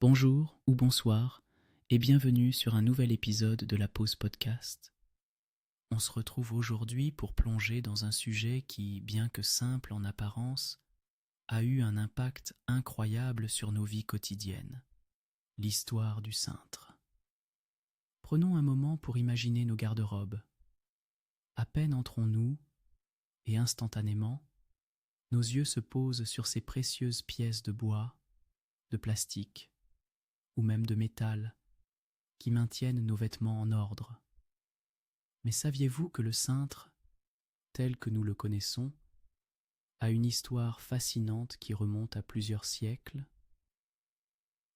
Bonjour ou bonsoir et bienvenue sur un nouvel épisode de la Pause Podcast. On se retrouve aujourd'hui pour plonger dans un sujet qui, bien que simple en apparence, a eu un impact incroyable sur nos vies quotidiennes, l'histoire du cintre. Prenons un moment pour imaginer nos garde-robes. À peine entrons-nous, et instantanément, nos yeux se posent sur ces précieuses pièces de bois, de plastique, ou même de métal, qui maintiennent nos vêtements en ordre. Mais saviez-vous que le cintre, tel que nous le connaissons, a une histoire fascinante qui remonte à plusieurs siècles?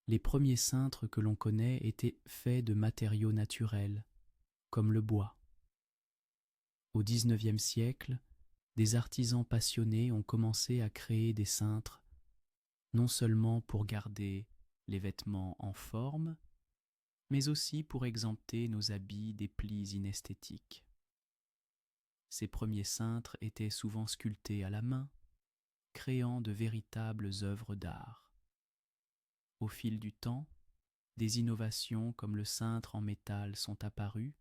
Les premiers cintres que l'on connaît étaient faits de matériaux naturels, comme le bois. Au XIXe siècle, des artisans passionnés ont commencé à créer des cintres, non seulement pour garder les vêtements en forme, mais aussi pour exempter nos habits des plis inesthétiques. Ces premiers cintres étaient souvent sculptés à la main, créant de véritables œuvres d'art. Au fil du temps, des innovations comme le cintre en métal sont apparues,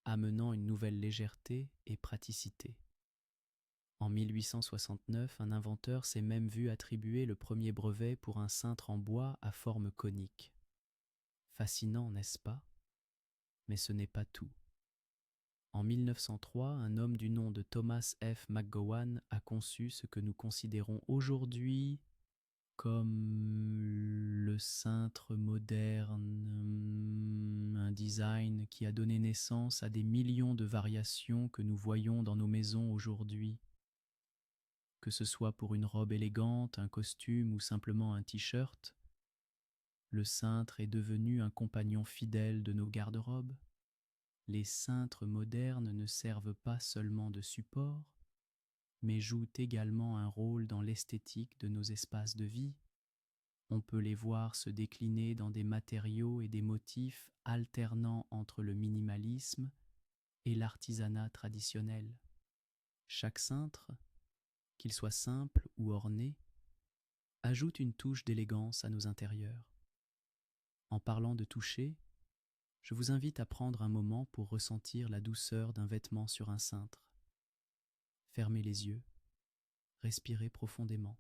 amenant une nouvelle légèreté et praticité. En 1869, un inventeur s'est même vu attribuer le premier brevet pour un cintre en bois à forme conique. Fascinant, n'est-ce pas? Mais ce n'est pas tout. En 1903, un homme du nom de Thomas F. McGowan a conçu ce que nous considérons aujourd'hui comme le cintre moderne, un design qui a donné naissance à des millions de variations que nous voyons dans nos maisons aujourd'hui. Que ce soit pour une robe élégante, un costume ou simplement un t-shirt, le cintre est devenu un compagnon fidèle de nos garde-robes. Les cintres modernes ne servent pas seulement de support, mais jouent également un rôle dans l'esthétique de nos espaces de vie. On peut les voir se décliner dans des matériaux et des motifs alternant entre le minimalisme et l'artisanat traditionnel. Chaque cintre, qu'il soit simple ou orné, ajoute une touche d'élégance à nos intérieurs. En parlant de toucher, je vous invite à prendre un moment pour ressentir la douceur d'un vêtement sur un cintre. Fermez les yeux, respirez profondément.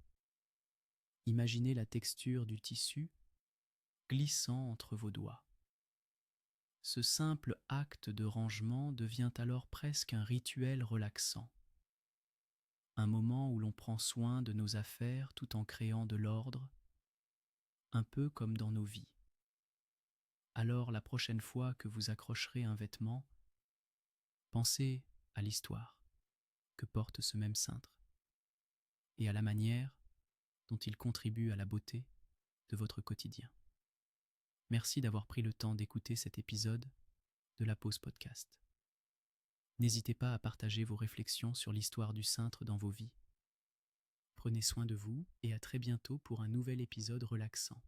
Imaginez la texture du tissu glissant entre vos doigts. Ce simple acte de rangement devient alors presque un rituel relaxant. Un moment où l'on prend soin de nos affaires tout en créant de l'ordre, un peu comme dans nos vies. Alors la prochaine fois que vous accrocherez un vêtement, pensez à l'histoire que porte ce même cintre et à la manière dont il contribue à la beauté de votre quotidien. Merci d'avoir pris le temps d'écouter cet épisode de la Pause Podcast. N'hésitez pas à partager vos réflexions sur l'histoire du cintre dans vos vies. Prenez soin de vous et à très bientôt pour un nouvel épisode relaxant.